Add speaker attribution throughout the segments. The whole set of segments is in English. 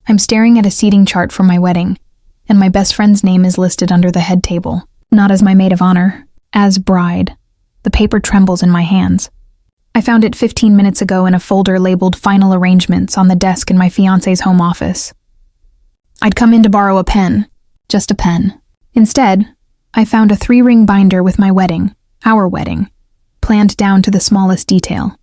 Speaker 1: I'm staring at a seating chart for my wedding, and my best friend's name is listed under the head table, not as my maid of honor, as bride. The paper trembles in my hands. I found it 15 minutes ago in a folder labeled Final Arrangements on the desk in my fiancé's home office. I'd come in to borrow a pen, just a pen. Instead, I found a 3-ring binder with my wedding, our wedding, planned down to the smallest detail.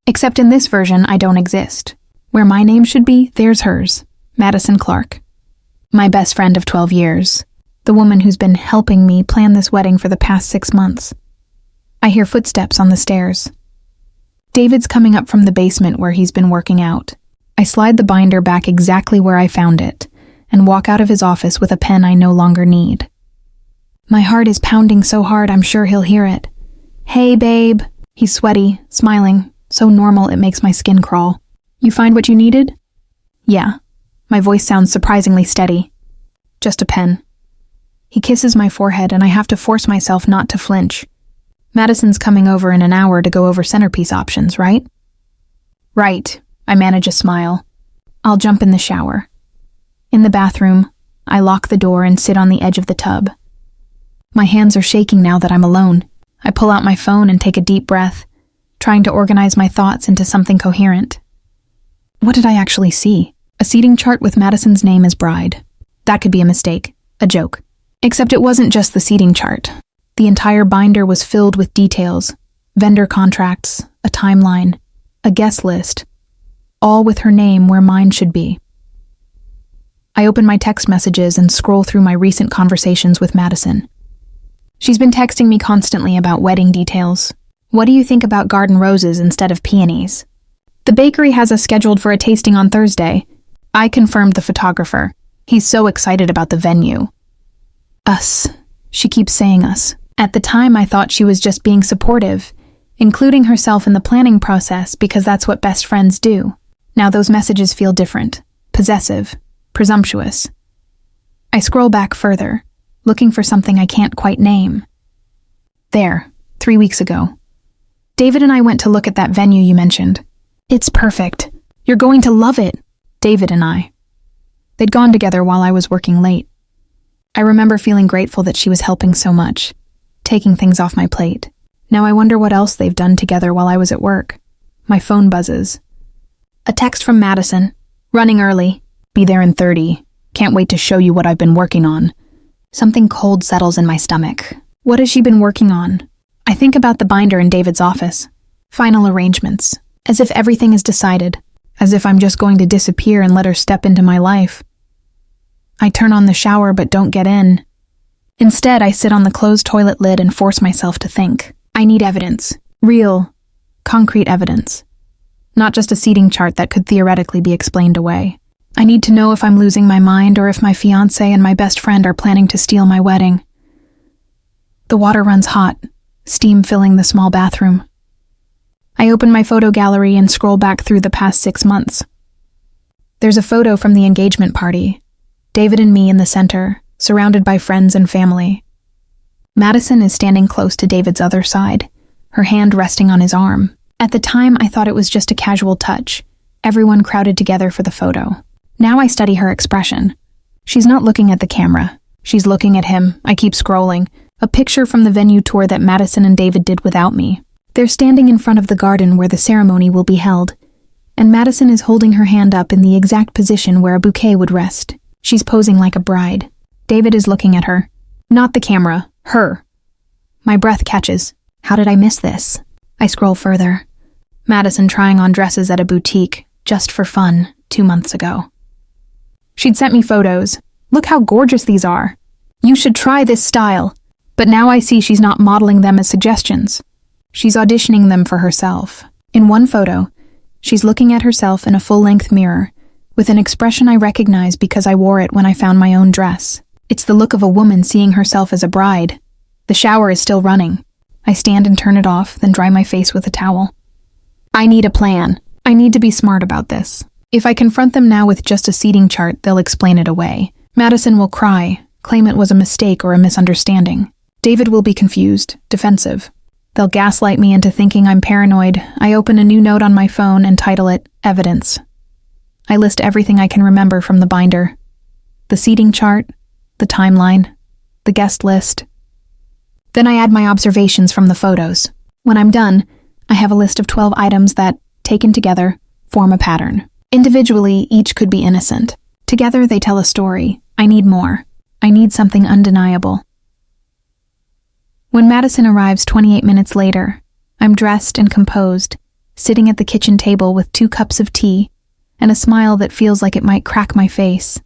Speaker 1: Except in this version, I don't exist. Where my name should be, there's hers, Madison Clark. My best friend of 12 years, the woman who's been helping me plan this wedding for the past 6 months. I hear footsteps on the stairs. David's coming up from the basement where he's been working out. I slide the binder back exactly where I found it and walk out of his office with a pen I no longer need. My heart is pounding so hard I'm sure he'll hear it. "Hey, babe." He's sweaty, smiling, so normal it makes my skin crawl. "You find what you needed?" "Yeah." My voice sounds surprisingly steady. "Just a pen." He kisses my forehead and I have to force myself not to flinch. Madison's coming over in an hour to go over centerpiece options, right? Right. I manage a smile. I'll jump in the shower. In the bathroom, I lock the door and sit on the edge of the tub. My hands are shaking now that I'm alone. I pull out my phone and take a deep breath, trying to organize my thoughts into something coherent. What did I actually see? A seating chart with Madison's name as bride. That could be a mistake, a joke. Except it wasn't just the seating chart. The entire binder was filled with details, vendor contracts, a timeline, a guest list, all with her name where mine should be. I open my text messages and scroll through my recent conversations with Madison. She's been texting me constantly about wedding details. What do you think about garden roses instead of peonies? The bakery has us scheduled for a tasting on Thursday. I confirmed the photographer. He's so excited about the venue. Us. She keeps saying us. At the time, I thought she was just being supportive, including herself in the planning process because that's what best friends do. Now those messages feel different, possessive, presumptuous. I scroll back further, looking for something I can't quite name. There, 3 weeks ago. David and I went to look at that venue you mentioned. It's perfect. You're going to love it. David and I. They'd gone together while I was working late. I remember feeling grateful that she was helping so much, taking things off my plate. Now I wonder what else they've done together while I was at work. My phone buzzes. A text from Madison. Running early. Be there in 30. Can't wait to show you what I've been working on. Something cold settles in my stomach. What has she been working on? I think about the binder in David's office. Final arrangements. As if everything is decided. As if I'm just going to disappear and let her step into my life. I turn on the shower but don't get in. Instead, I sit on the closed toilet lid and force myself to think. I need evidence. Real, concrete evidence. Not just a seating chart that could theoretically be explained away. I need to know if I'm losing my mind or if my fiancé and my best friend are planning to steal my wedding. The water runs hot, steam filling the small bathroom. I open my photo gallery and scroll back through the past 6 months. There's a photo from the engagement party. David and me in the center, surrounded by friends and family. Madison is standing close to David's other side, her hand resting on his arm. At the time, I thought it was just a casual touch, everyone crowded together for the photo. Now I study her expression. She's not looking at the camera. She's looking at him. I keep scrolling. A picture from the venue tour that Madison and David did without me. They're standing in front of the garden where the ceremony will be held, and Madison is holding her hand up in the exact position where a bouquet would rest. She's posing like a bride. David is looking at her. Not the camera, her. My breath catches. How did I miss this? I scroll further. Madison trying on dresses at a boutique, just for fun, 2 months ago. She'd sent me photos. Look how gorgeous these are. You should try this style. But now I see she's not modeling them as suggestions. She's auditioning them for herself. In one photo, she's looking at herself in a full-length mirror, with an expression I recognize because I wore it when I found my own dress. It's the look of a woman seeing herself as a bride. The shower is still running. I stand and turn it off, then dry my face with a towel. I need a plan. I need to be smart about this. If I confront them now with just a seating chart, they'll explain it away. Madison will cry, claim it was a mistake or a misunderstanding. David will be confused, defensive. They'll gaslight me into thinking I'm paranoid. I open a new note on my phone and title it, Evidence. I list everything I can remember from the binder. The seating chart, the timeline, the guest list. Then I add my observations from the photos. When I'm done, I have a list of 12 items that, taken together, form a pattern. Individually, each could be innocent. Together, they tell a story. I need more. I need something undeniable. When Madison arrives 28 minutes later, I'm dressed and composed, sitting at the kitchen table with 2 cups of tea and a smile that feels like it might crack my face.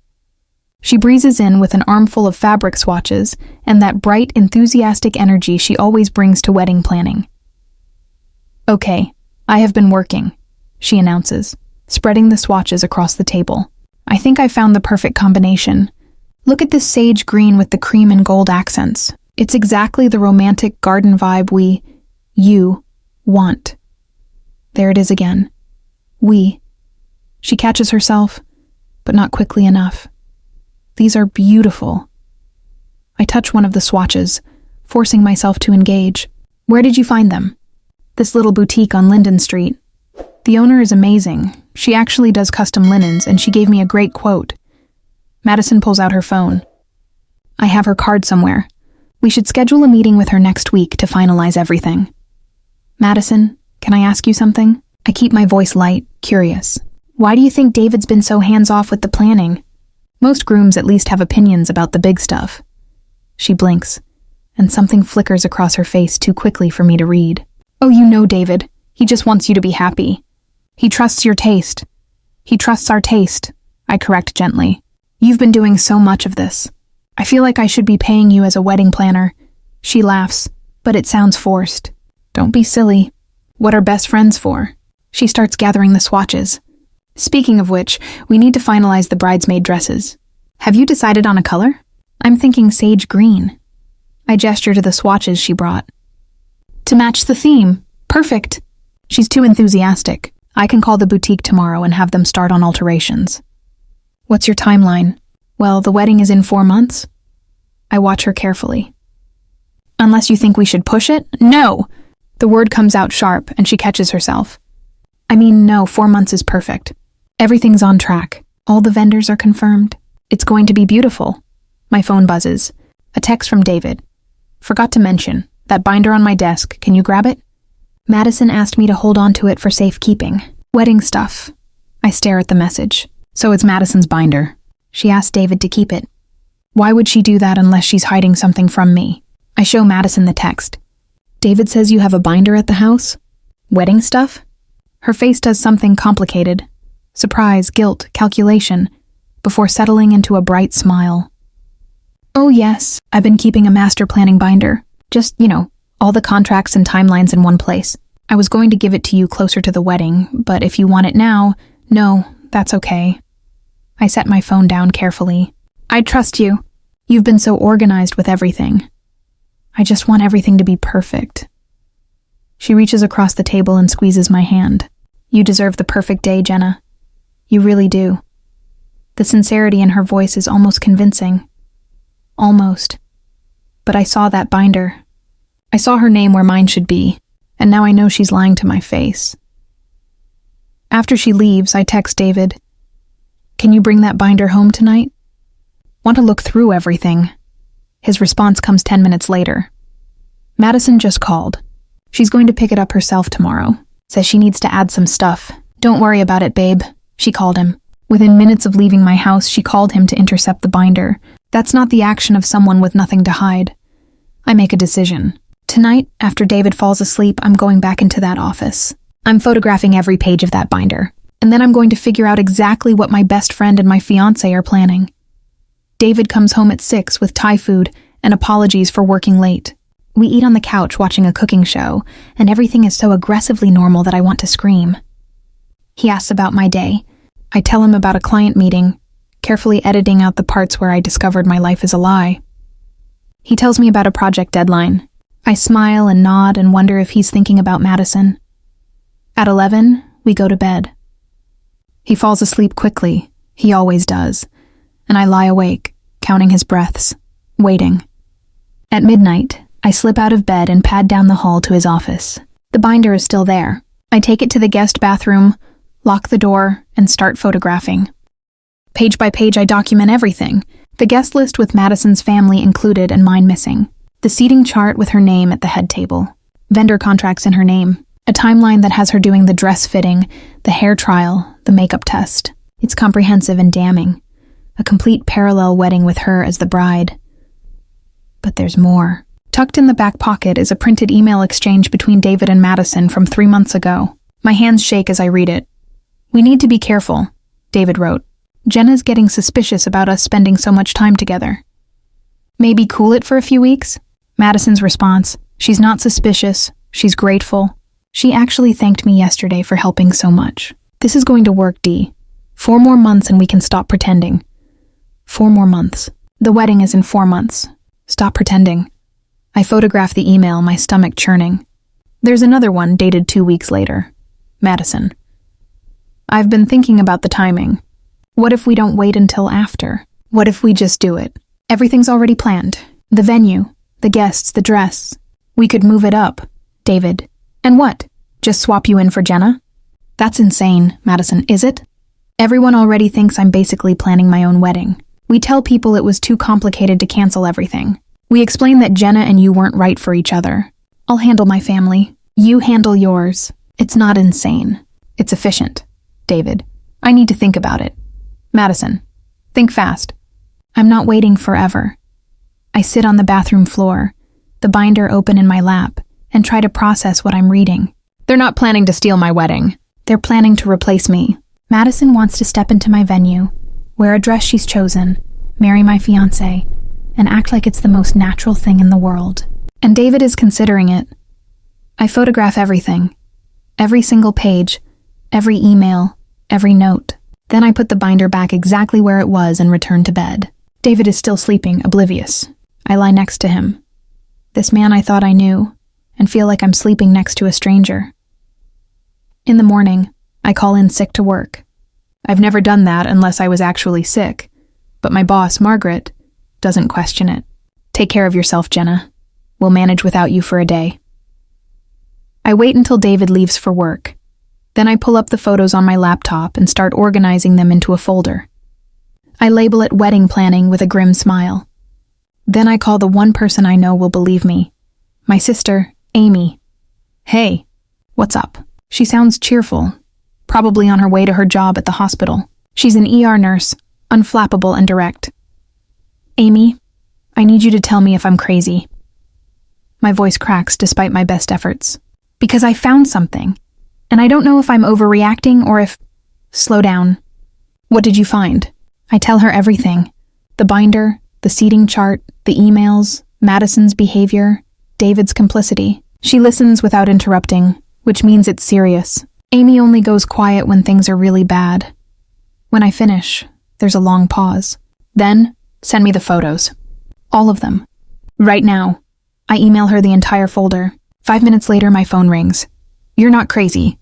Speaker 1: She breezes in with an armful of fabric swatches and that bright, enthusiastic energy she always brings to wedding planning. "Okay, I have been working," she announces, spreading the swatches across the table. "I think I found the perfect combination. Look at this sage green with the cream and gold accents. It's exactly the romantic garden vibe you want." There it is again. We. She catches herself, but not quickly enough. These are beautiful. I touch one of the swatches, forcing myself to engage. "Where did you find them?" "This little boutique on Linden Street. The owner is amazing. She actually does custom linens, and she gave me a great quote." Madison pulls out her phone. "I have her card somewhere. We should schedule a meeting with her next week to finalize everything." "Madison, can I ask you something?" I keep my voice light, curious. "Why do you think David's been so hands-off with the planning? Most grooms at least have opinions about the big stuff." She blinks, and something flickers across her face too quickly for me to read. "Oh, you know David. He just wants you to be happy. He trusts your taste. He trusts our taste," I correct gently. "You've been doing so much of this. I feel like I should be paying you as a wedding planner." She laughs, but it sounds forced. "Don't be silly. What are best friends for?" She starts gathering the swatches. "Speaking of which, we need to finalize the bridesmaid dresses. Have you decided on a color?" "I'm thinking sage green." I gesture to the swatches she brought. "To match the theme. Perfect." She's too enthusiastic. I can call the boutique tomorrow and have them start on alterations. "What's your timeline?" "Well, the wedding is in 4 months." I watch her carefully. "Unless you think we should push it?" "No!" The word comes out sharp, and she catches herself. "I mean, no, 4 months is perfect. Everything's on track. All the vendors are confirmed. It's going to be beautiful." My phone buzzes. A text from David. "Forgot to mention, that binder on my desk, can you grab it?" Madison asked me to hold on to it for safekeeping. "Wedding stuff." I stare at the message. "So it's Madison's binder." She asked David to keep it. Why would she do that unless she's hiding something from me? I show Madison the text. "David says you have a binder at the house? Wedding stuff?" Her face does something complicated. Surprise, guilt, calculation, before settling into a bright smile. "Oh yes, I've been keeping a master planning binder. Just, all the contracts and timelines in one place. I was going to give it to you closer to the wedding, but if you want it now, no, that's okay." I set my phone down carefully. "I trust you. You've been so organized with everything. I just want everything to be perfect." She reaches across the table and squeezes my hand. "You deserve the perfect day, Jenna. You really do." The sincerity in her voice is almost convincing. Almost. But I saw that binder. I saw her name where mine should be, and now I know she's lying to my face. After she leaves, I text David. "Can you bring that binder home tonight? Want to look through everything." His response comes 10 minutes later. "Madison just called. She's going to pick it up herself tomorrow. Says she needs to add some stuff. Don't worry about it, babe," she called him. Within minutes of leaving my house, she called him to intercept the binder. That's not the action of someone with nothing to hide. I make a decision. Tonight, after David falls asleep, I'm going back into that office. I'm photographing every page of that binder. And then I'm going to figure out exactly what my best friend and my fiancé are planning. David comes home at 6 with Thai food and apologies for working late. We eat on the couch watching a cooking show, and everything is so aggressively normal that I want to scream. He asks about my day. I tell him about a client meeting, carefully editing out the parts where I discovered my life is a lie. He tells me about a project deadline. I smile and nod and wonder if he's thinking about Madison. At 11, we go to bed. He falls asleep quickly, he always does, and I lie awake, counting his breaths, waiting. At midnight, I slip out of bed and pad down the hall to his office. The binder is still there. I take it to the guest bathroom, lock the door, and start photographing. Page by page, I document everything. The guest list with Madison's family included and mine missing. The seating chart with her name at the head table. Vendor contracts in her name. A timeline that has her doing the dress fitting, the hair trial, the makeup test. It's comprehensive and damning. A complete parallel wedding with her as the bride. But there's more. Tucked in the back pocket is a printed email exchange between David and Madison from 3 months ago. My hands shake as I read it. "We need to be careful," David wrote. "Jenna's getting suspicious about us spending so much time together. Maybe cool it for a few weeks?" Madison's response, "She's not suspicious. She's grateful. She actually thanked me yesterday for helping so much. This is going to work, Dee. 4 more months and we can stop pretending. 4 more months. The wedding is in 4 months. Stop pretending." I photograph the email, my stomach churning. There's another one dated 2 weeks later. Madison. "I've been thinking about the timing. What if we don't wait until after? What if we just do it? Everything's already planned. The venue, the guests, the dress. We could move it up." David. "And what? Just swap you in for Jenna?" "That's insane," Madison. "Is it? Everyone already thinks I'm basically planning my own wedding. We tell people it was too complicated to cancel everything. We explain that Jenna and you weren't right for each other. I'll handle my family. You handle yours. It's not insane. It's efficient." David. "I need to think about it." Madison. "Think fast." I'm not waiting forever. I sit on the bathroom floor, the binder open in my lap, and try to process what I'm reading. They're not planning to steal my wedding. They're planning to replace me. Madison wants to step into my venue, wear a dress she's chosen, marry my fiancé, and act like it's the most natural thing in the world. And David is considering it. I photograph everything. Every single page, every email, every note. Then I put the binder back exactly where it was and return to bed. David is still sleeping, oblivious. I lie next to him. This man I thought I knew, and feel like I'm sleeping next to a stranger. In the morning, I call in sick to work. I've never done that unless I was actually sick, but my boss, Margaret, doesn't question it. "Take care of yourself, Jenna. We'll manage without you for a day." I wait until David leaves for work. Then I pull up the photos on my laptop and start organizing them into a folder. I label it wedding planning with a grim smile. Then I call the one person I know will believe me. My sister, Amy. "Hey, what's up?" She sounds cheerful, probably on her way to her job at the hospital. She's an ER nurse, unflappable and direct. "Amy, I need you to tell me if I'm crazy." My voice cracks despite my best efforts. "Because I found something, and I don't know if I'm overreacting or if..." "Slow down. What did you find?" I tell her everything. The binder, the seating chart, the emails, Madison's behavior, David's complicity. She listens without interrupting, which means it's serious. Amy only goes quiet when things are really bad. When I finish, there's a long pause. Then, send me the photos. All of them. Right now. I email her the entire folder. 5 minutes later, my phone rings. "You're not crazy,"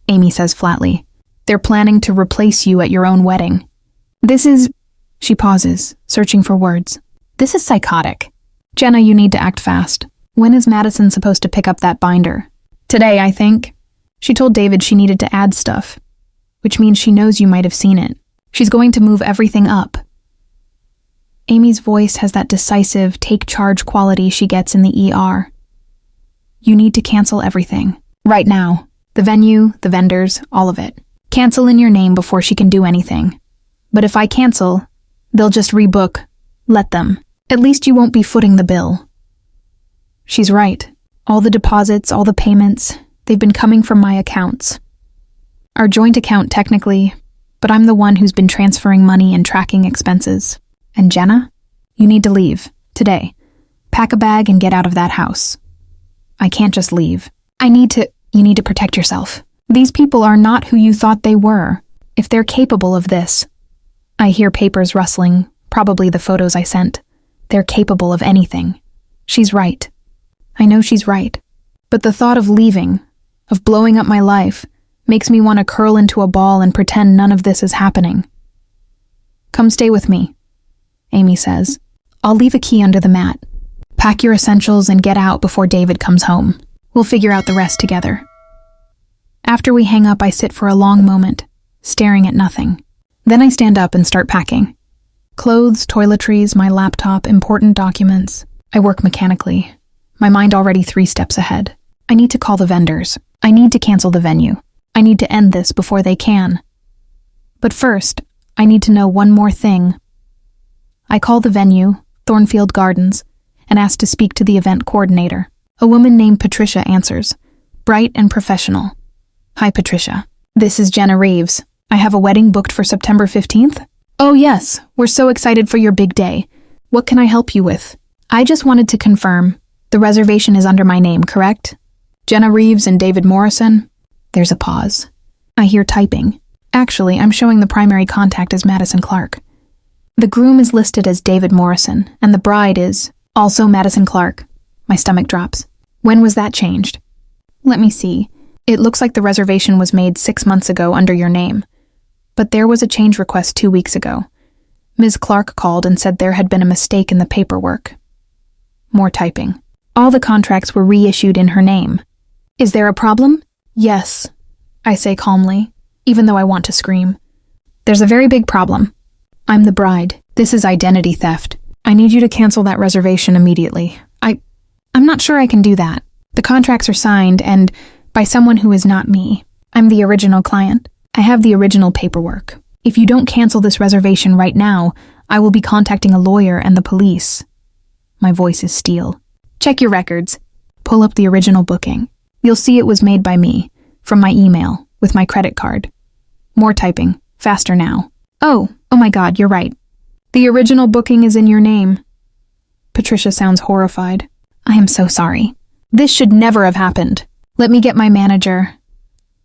Speaker 1: Amy says flatly. "They're planning to replace you at your own wedding. This is..." She pauses, searching for words. "This is psychotic. Jenna, you need to act fast. When is Madison supposed to pick up that binder?" "Today, I think. She told David she needed to add stuff, which means she knows you might have seen it. She's going to move everything up." Amy's voice has that decisive, take-charge quality she gets in the ER. "You need to cancel everything. Right now. The venue, the vendors, all of it. Cancel in your name before she can do anything. But if I cancel, they'll just rebook. Let them. At least you won't be footing the bill." She's right. All the deposits, all the payments, they've been coming from my accounts. Our joint account technically, but I'm the one who's been transferring money and tracking expenses. And Jenna, you need to leave, today. Pack a bag and get out of that house. I can't just leave. You need to protect yourself. These people are not who you thought they were. If they're capable of this. I hear papers rustling, probably the photos I sent. They're capable of anything. She's right. I know she's right. But the thought of leaving, of blowing up my life, makes me want to curl into a ball and pretend none of this is happening. "Come stay with me," Amy says. "I'll leave a key under the mat. Pack your essentials and get out before David comes home. We'll figure out the rest together." After we hang up, I sit for a long moment, staring at nothing. Then I stand up and start packing. Clothes, toiletries, my laptop, important documents. I work mechanically, my mind already 3 steps ahead. I need to call the vendors. I need to cancel the venue. I need to end this before they can. But first, I need to know one more thing. I call the venue, Thornfield Gardens, and ask to speak to the event coordinator. A woman named Patricia answers, bright and professional. Hi, Patricia. This is Jenna Reeves. I have a wedding booked for September 15th. Oh yes, we're so excited for your big day. What can I help you with? I just wanted to confirm. The reservation is under my name, correct? Jenna Reeves and David Morrison? There's a pause. I hear typing. Actually, I'm showing the primary contact as Madison Clark. The groom is listed as David Morrison, and the bride is also Madison Clark. My stomach drops. When was that changed? Let me see. It looks like the reservation was made 6 months ago under your name. But there was a change request 2 weeks ago. Ms. Clark called and said there had been a mistake in the paperwork. More typing. All the contracts were reissued in her name. Is there a problem? Yes, I say calmly, even though I want to scream. There's a very big problem. I'm the bride. This is identity theft. I need you to cancel that reservation immediately. I'm not sure I can do that. The contracts are signed, and by someone who is not me. I'm the original client. I have the original paperwork. If you don't cancel this reservation right now, I will be contacting a lawyer and the police. My voice is steel. Check your records. Pull up the original booking. You'll see it was made by me, from my email, with my credit card. More typing. Faster now. Oh my God, you're right. The original booking is in your name. Patricia sounds horrified. I am so sorry. This should never have happened. Let me get my manager.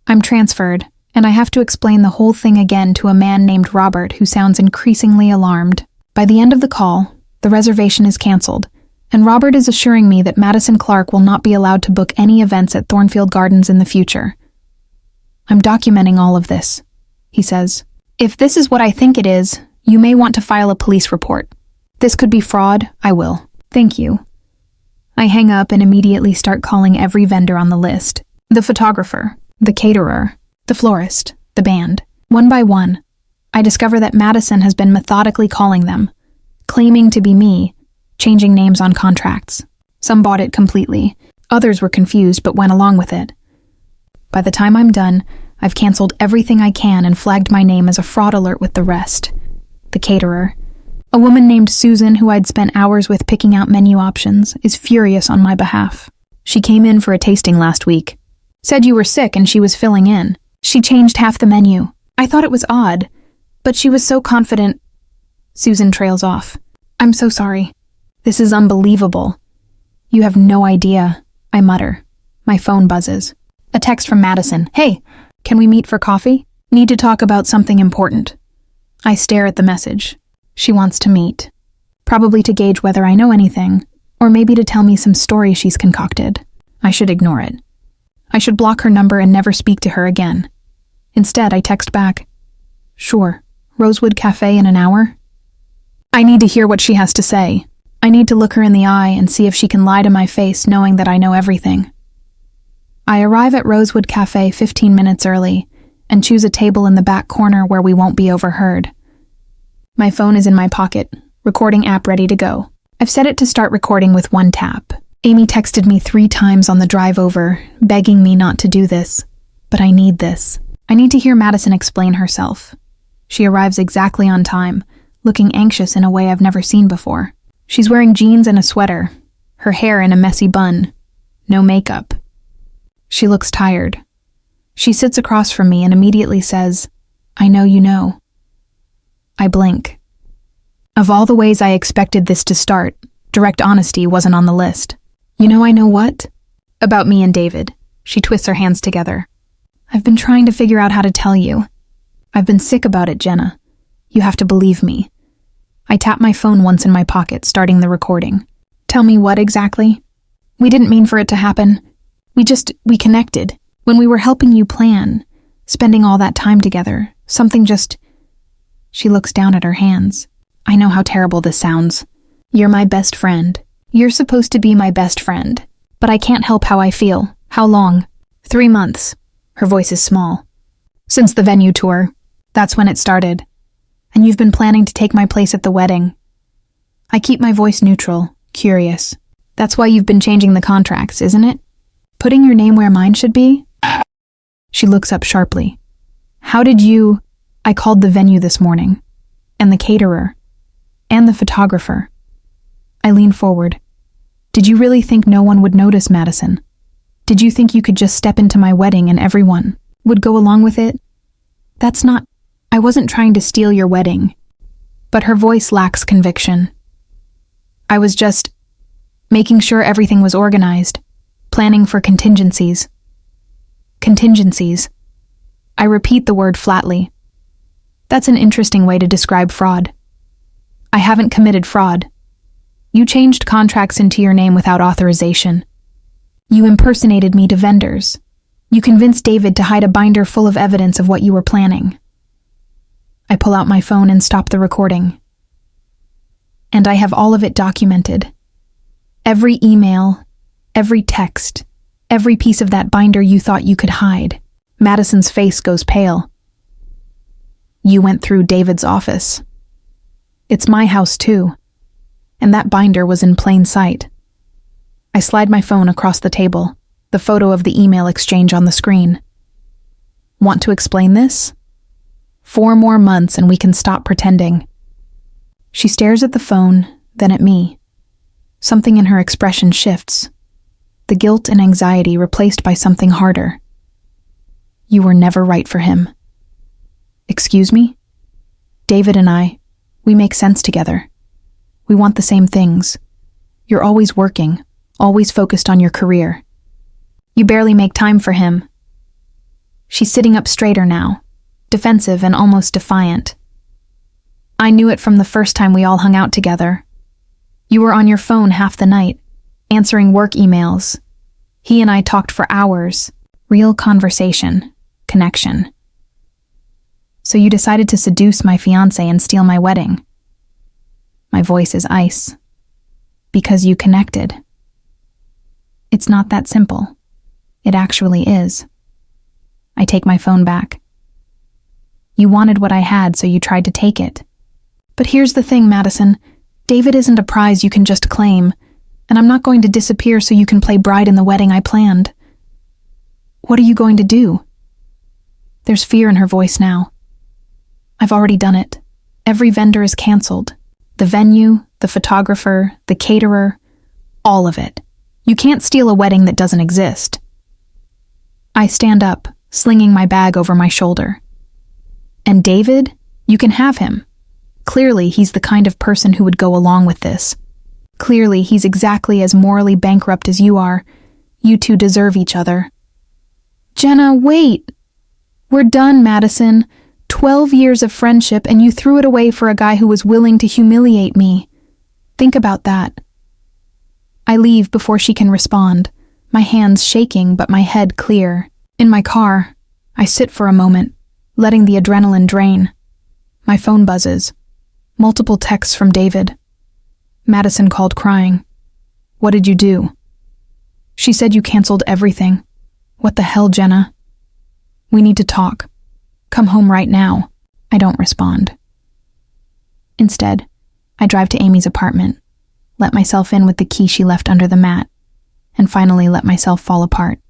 Speaker 1: I'm transferred, and I have to explain the whole thing again to a man named Robert who sounds increasingly alarmed. By the end of the call, the reservation is canceled, and Robert is assuring me that Madison Clark will not be allowed to book any events at Thornfield Gardens in the future. I'm documenting all of this, he says. If this is what I think it is, you may want to file a police report. This could be fraud. I will. Thank you. I hang up and immediately start calling every vendor on the list. The photographer, the caterer, the florist, the band. One by one, I discover that Madison has been methodically calling them, claiming to be me, changing names on contracts. Some bought it completely. Others were confused but went along with it. By the time I'm done, I've canceled everything I can and flagged my name as a fraud alert with the rest. The caterer, a woman named Susan who I'd spent hours with picking out menu options, is furious on my behalf. She came in for a tasting last week. Said you were sick and she was filling in. She changed half the menu. I thought it was odd, but she was so confident. Susan trails off. I'm so sorry. This is unbelievable. You have no idea, I mutter. My phone buzzes. A text from Madison. Hey, can we meet for coffee? Need to talk about something important. I stare at the message. She wants to meet. Probably to gauge whether I know anything, or maybe to tell me some story she's concocted. I should ignore it. I should block her number and never speak to her again. Instead, I text back. Sure, Rosewood Cafe in an hour? I need to hear what she has to say. I need to look her in the eye and see if she can lie to my face knowing that I know everything. I arrive at Rosewood Cafe 15 minutes early and choose a table in the back corner where we won't be overheard. My phone is in my pocket, recording app ready to go. I've set it to start recording with one tap. Amy texted me 3 times on the drive over, begging me not to do this. But I need this. I need to hear Madison explain herself. She arrives exactly on time, looking anxious in a way I've never seen before. She's wearing jeans and a sweater, her hair in a messy bun. No makeup. She looks tired. She sits across from me and immediately says, I know you know. I blink. Of all the ways I expected this to start, direct honesty wasn't on the list. You know I know what? About me and David. She twists her hands together. I've been trying to figure out how to tell you. I've been sick about it, Jenna. You have to believe me. I tap my phone once in my pocket, starting the recording. Tell me what exactly? We didn't mean for it to happen. We connected. When we were helping you plan, spending all that time together, something just... She looks down at her hands. I know how terrible this sounds. You're my best friend. You're supposed to be my best friend. But I can't help how I feel. How long? 3 months. Her voice is small. Since the venue tour. That's when it started. And you've been planning to take my place at the wedding. I keep my voice neutral, curious. That's why you've been changing the contracts, isn't it? Putting your name where mine should be? She looks up sharply. How did you... I called the venue this morning. And the caterer. And the photographer. I lean forward. Did you really think no one would notice, Madison? Did you think you could just step into my wedding and everyone would go along with it? That's not... I wasn't trying to steal your wedding. But her voice lacks conviction. I was just making sure everything was organized, planning for contingencies. Contingencies. I repeat the word flatly. That's an interesting way to describe fraud. I haven't committed fraud. You changed contracts into your name without authorization. You impersonated me to vendors. You convinced David to hide a binder full of evidence of what you were planning. I pull out my phone and stop the recording. And I have all of it documented. Every email, every text, every piece of that binder you thought you could hide. Madison's face goes pale. You went through David's office. It's my house too. And that binder was in plain sight. I slide my phone across the table, the photo of the email exchange on the screen. Want to explain this? 4 more months and we can stop pretending. She stares at the phone, then at me. Something in her expression shifts. The guilt and anxiety replaced by something harder. You were never right for him. Excuse me? David and I, we make sense together. We want the same things. You're always working, always focused on your career. You barely make time for him. She's sitting up straighter now, defensive and almost defiant. I knew it from the first time we all hung out together. You were on your phone half the night, answering work emails. He and I talked for hours. Real conversation, connection. So you decided to seduce my fiancé and steal my wedding. My voice is ice. Because you connected. It's not that simple. It actually is. I take my phone back. You wanted what I had, so you tried to take it. But here's the thing, Madison. David isn't a prize you can just claim, and I'm not going to disappear so you can play bride in the wedding I planned. What are you going to do? There's fear in her voice now. I've already done it. Every vendor is canceled. The venue, the photographer, the caterer, all of it. You can't steal a wedding that doesn't exist. I stand up, slinging my bag over my shoulder. And David, you can have him. Clearly, he's the kind of person who would go along with this. Clearly, he's exactly as morally bankrupt as you are. You two deserve each other. Jenna, wait. We're done, Madison. 12 years of friendship and you threw it away for a guy who was willing to humiliate me. Think about that. I leave before she can respond, my hands shaking but my head clear. In my car, I sit for a moment, letting the adrenaline drain. My phone buzzes. Multiple texts from David. Madison called crying. What did you do? She said you canceled everything. What the hell, Jenna? We need to talk. Come home right now. I don't respond. Instead, I drive to Amy's apartment, let myself in with the key she left under the mat, and finally let myself fall apart.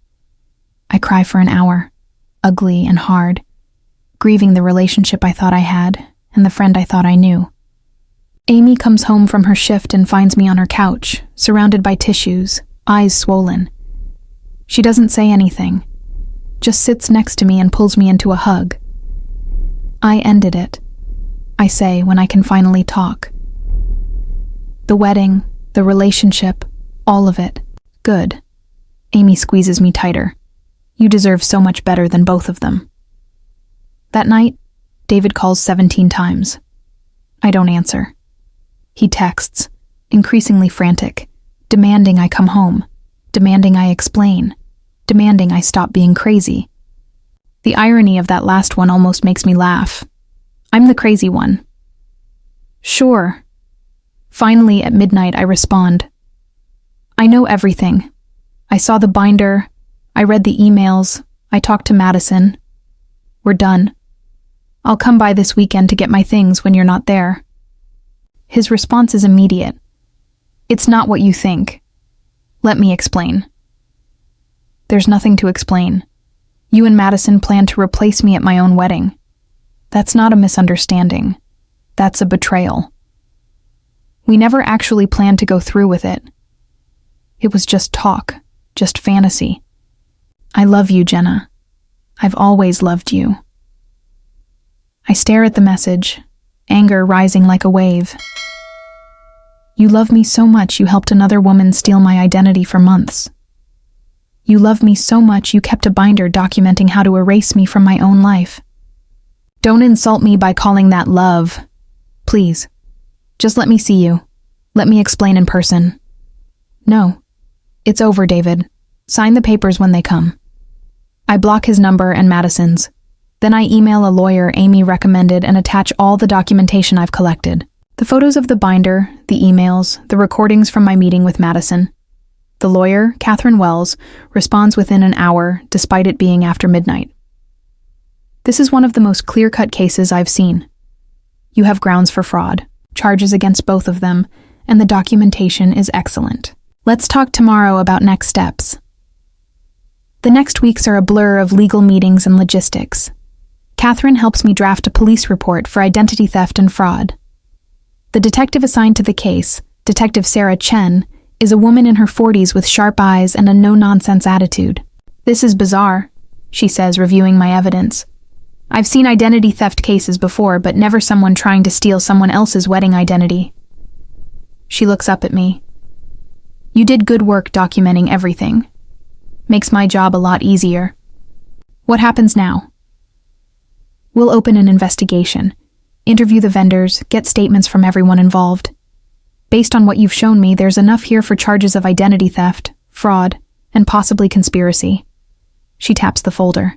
Speaker 1: I cry for an hour, ugly and hard, grieving the relationship I thought I had and the friend I thought I knew. Amy comes home from her shift and finds me on her couch, surrounded by tissues, eyes swollen. She doesn't say anything, just sits next to me and pulls me into a hug. I ended it, I say when I can finally talk. The wedding, the relationship, all of it. Good. Amy squeezes me tighter. You deserve so much better than both of them. That night, David calls 17 times. I don't answer. He texts, increasingly frantic, demanding I come home, demanding I explain, demanding I stop being crazy. The irony of that last one almost makes me laugh. I'm the crazy one. Sure. Finally, at midnight, I respond. I know everything. I saw the binder. I read the emails. I talked to Madison. We're done. I'll come by this weekend to get my things when you're not there. His response is immediate. It's not what you think. Let me explain. There's nothing to explain. You and Madison plan to replace me at my own wedding. That's not a misunderstanding. That's a betrayal. We never actually planned to go through with it. It was just talk, just fantasy. I love you, Jenna. I've always loved you. I stare at the message, anger rising like a wave. You love me so much you helped another woman steal my identity for months. You love me so much you kept a binder documenting how to erase me from my own life. Don't insult me by calling that love. Please, just let me see you. Let me explain in person. No, it's over, David. Sign the papers when they come. I block his number and Madison's. Then I email a lawyer Amy recommended and attach all the documentation I've collected. The photos of the binder, the emails, the recordings from my meeting with Madison. The lawyer, Catherine Wells, responds within an hour, despite it being after midnight. This is one of the most clear-cut cases I've seen. You have grounds for fraud, charges against both of them, and the documentation is excellent. Let's talk tomorrow about next steps. The next weeks are a blur of legal meetings and logistics. Catherine helps me draft a police report for identity theft and fraud. The detective assigned to the case, Detective Sarah Chen, is a woman in her 40s with sharp eyes and a no-nonsense attitude. This is bizarre, she says, reviewing my evidence. I've seen identity theft cases before, but never someone trying to steal someone else's wedding identity. She looks up at me. You did good work documenting everything. Makes my job a lot easier. What happens now? We'll open an investigation, interview the vendors, get statements from everyone involved. Based on what you've shown me, there's enough here for charges of identity theft, fraud, and possibly conspiracy. She taps the folder.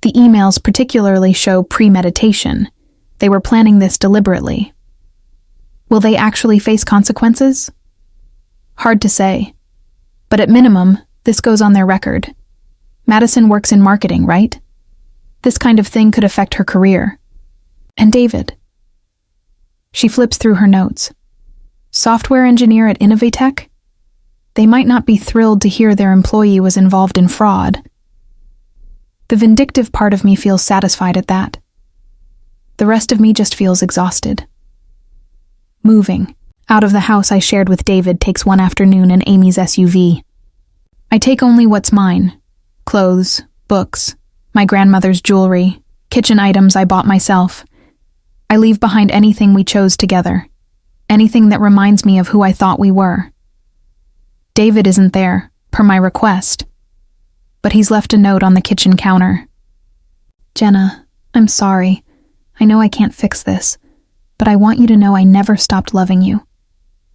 Speaker 1: The emails particularly show premeditation. They were planning this deliberately. Will they actually face consequences? Hard to say. But at minimum, this goes on their record. Madison works in marketing, right? This kind of thing could affect her career. And David. She flips through her notes. Software engineer at Innovatech? They might not be thrilled to hear their employee was involved in fraud. The vindictive part of me feels satisfied at that. The rest of me just feels exhausted. Moving out of the house I shared with David takes one afternoon in Amy's SUV. I take only what's mine. Clothes, books, my grandmother's jewelry, kitchen items I bought myself. I leave behind anything we chose together. Anything that reminds me of who I thought we were. David isn't there, per my request. But he's left a note on the kitchen counter. Jenna, I'm sorry. I know I can't fix this, but I want you to know I never stopped loving you.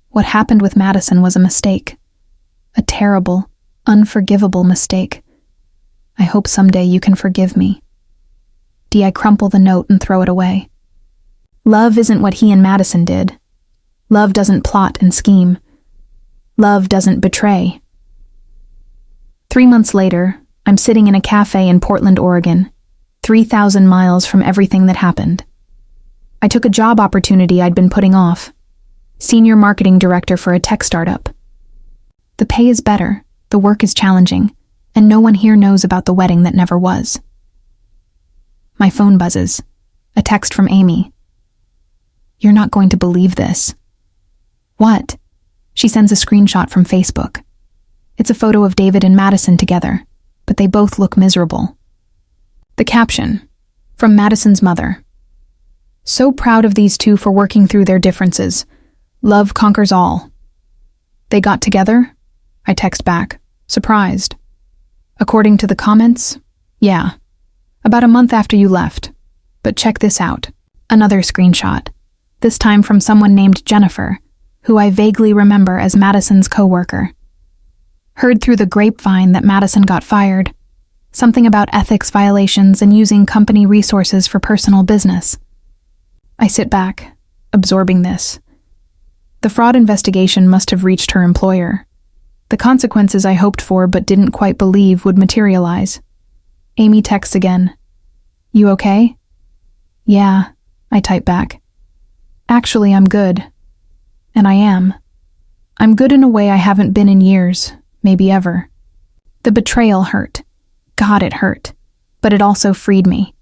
Speaker 1: What happened with Madison was a mistake. A terrible, unforgivable mistake. I hope someday you can forgive me. I crumple the note and throw it away. Love isn't what he and Madison did. Love doesn't plot and scheme. Love doesn't betray. 3 months later, I'm sitting in a cafe in Portland, Oregon, 3,000 miles from everything that happened. I took a job opportunity I'd been putting off. Senior marketing director for a tech startup. The pay is better, the work is challenging, and no one here knows about the wedding that never was. My phone buzzes. A text from Amy. You're not going to believe this. What? She sends a screenshot from Facebook. It's a photo of David and Madison together, but they both look miserable. The caption, from Madison's mother. So proud of these two for working through their differences. Love conquers all. They got together? I text back, surprised. According to the comments, yeah. About a month after you left. But check this out. Another screenshot. This time from someone named Jennifer, who I vaguely remember as Madison's coworker. Heard through the grapevine that Madison got fired. Something about ethics violations and using company resources for personal business. I sit back, absorbing this. The fraud investigation must have reached her employer. The consequences I hoped for but didn't quite believe would materialize. Amy texts again. You okay? Yeah, I type back. Actually, I'm good. And I am. I'm good in a way I haven't been in years, maybe ever. The betrayal hurt. God, it hurt. But it also freed me.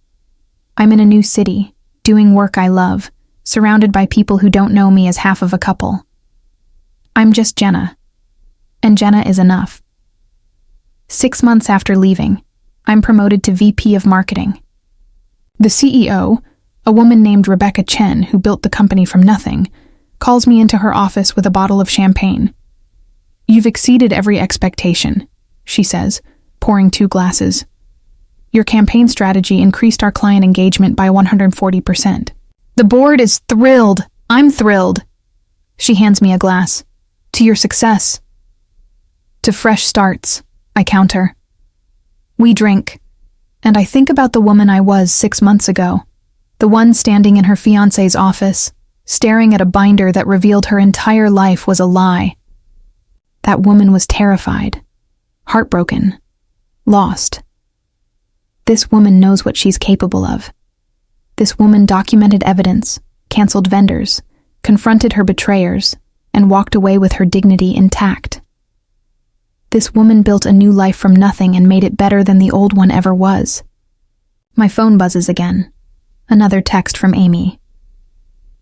Speaker 1: I'm in a new city, doing work I love, surrounded by people who don't know me as half of a couple. I'm just Jenna. And Jenna is enough. 6 months after leaving, I'm promoted to VP of Marketing. The CEO, a woman named Rebecca Chen who built the company from nothing, calls me into her office with a bottle of champagne. "You've exceeded every expectation," she says, pouring 2 glasses. "Your campaign strategy increased our client engagement by 140%. The board is thrilled. I'm thrilled." She hands me a glass. "To your success." "To fresh starts," I counter. We drink, and I think about the woman I was 6 months ago, the one standing in her fiancé's office, staring at a binder that revealed her entire life was a lie. That woman was terrified, heartbroken, lost. This woman knows what she's capable of. This woman documented evidence, canceled vendors, confronted her betrayers, and walked away with her dignity intact. This woman built a new life from nothing and made it better than the old one ever was. My phone buzzes again. Another text from Amy.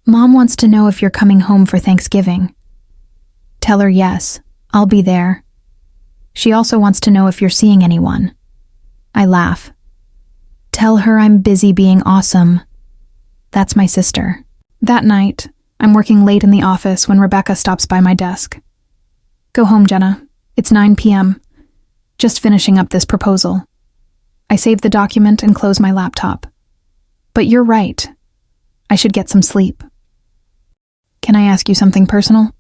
Speaker 1: "Mom wants to know if you're coming home for Thanksgiving." Tell her yes, I'll be there. She also wants to know if you're seeing anyone. I laugh. Tell her I'm busy being awesome. That's my sister. That night, I'm working late in the office when Rebecca stops by my desk. "Go home, Jenna. It's 9 p.m. Just finishing up this proposal." I save the document and close my laptop. "But you're right. I should get some sleep." "Can I ask you something personal?"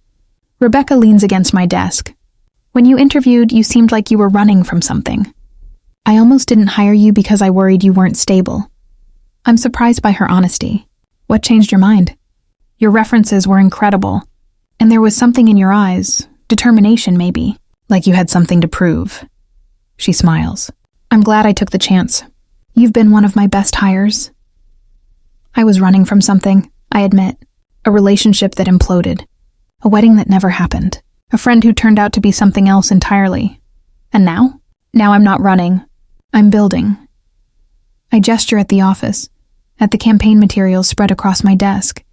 Speaker 1: Rebecca leans against my desk. "When you interviewed, you seemed like you were running from something. I almost didn't hire you because I worried you weren't stable." I'm surprised by her honesty. "What changed your mind?" "Your references were incredible. And there was something in your eyes, determination maybe, like you had something to prove." She smiles. "I'm glad I took the chance. You've been one of my best hires." I was running from something, I admit. A relationship that imploded. A wedding that never happened. A friend who turned out to be something else entirely. And now? Now I'm not running. I'm building. I gesture at the office, at the campaign materials spread across my desk,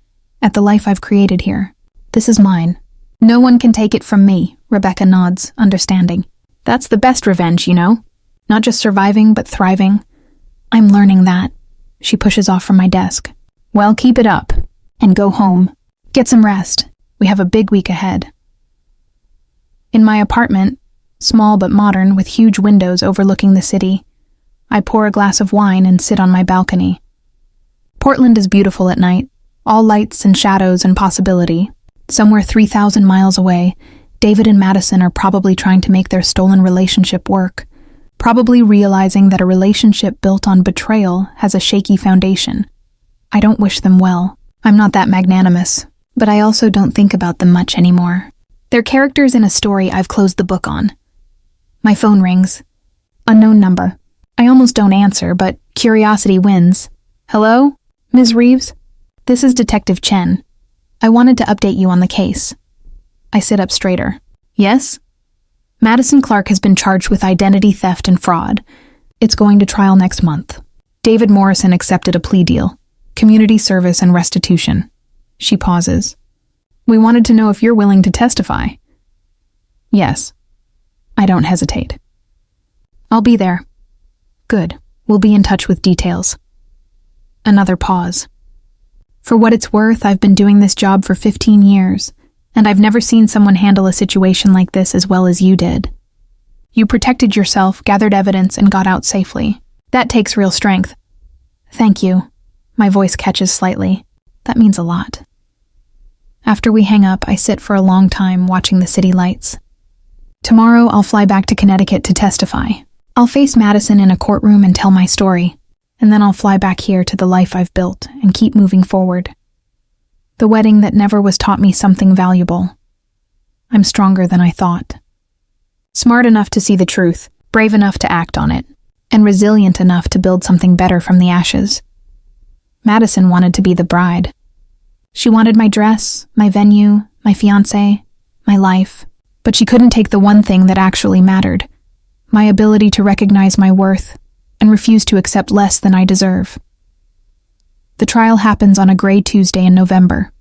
Speaker 1: at the life I've created here. This is mine. No one can take it from me, Rebecca nods, understanding. That's the best revenge, you know? Not just surviving, but thriving. I'm learning that. She pushes off from my desk. "Well, keep it up. And go home. Get some rest. We have a big week ahead." In my apartment, small but modern with huge windows overlooking the city, I pour a glass of wine and sit on my balcony. Portland is beautiful at night, all lights and shadows and possibility. Somewhere 3,000 miles away, David and Madison are probably trying to make their stolen relationship work, probably realizing that a relationship built on betrayal has a shaky foundation. I don't wish them well. I'm not that magnanimous, but I also don't think about them much anymore. They're characters in a story I've closed the book on. My phone rings. Unknown number. I almost don't answer, but curiosity wins. "Hello? Ms. Reeves? This is Detective Chen. I wanted to update you on the case." I sit up straighter. "Yes?" "Madison Clark has been charged with identity theft and fraud. It's going to trial next month. David Morrison accepted a plea deal. Community service and restitution." She pauses. "We wanted to know if you're willing to testify." "Yes." I don't hesitate. "I'll be there." "Good. We'll be in touch with details." Another pause. For what it's worth, I've been doing this job for 15 years, and I've never seen someone handle a situation like this as well as you did. You protected yourself, gathered evidence, and got out safely. That takes real strength. "Thank you." My voice catches slightly. That means a lot. After we hang up, I sit for a long time watching the city lights. Tomorrow, I'll fly back to Connecticut to testify. I'll face Madison in a courtroom and tell my story, and then I'll fly back here to the life I've built and keep moving forward. The wedding that never was taught me something valuable. I'm stronger than I thought. Smart enough to see the truth, brave enough to act on it, and resilient enough to build something better from the ashes. Madison wanted to be the bride. She wanted my dress, my venue, my fiancé, my life, but she couldn't take the one thing that actually mattered, my ability to recognize my worth and refuse to accept less than I deserve. The trial happens on a gray Tuesday in November.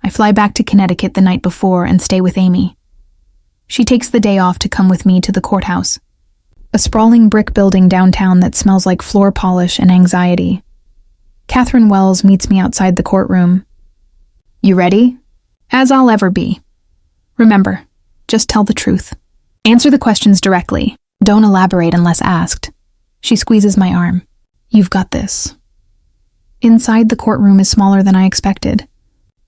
Speaker 1: I fly back to Connecticut the night before and stay with Amy. She takes the day off to come with me to the courthouse, a sprawling brick building downtown that smells like floor polish and anxiety. Catherine Wells meets me outside the courtroom. "You ready?" "As I'll ever be." "Remember, just tell the truth. Answer the questions directly. Don't elaborate unless asked." She squeezes my arm. "You've got this." Inside, the courtroom is smaller than I expected.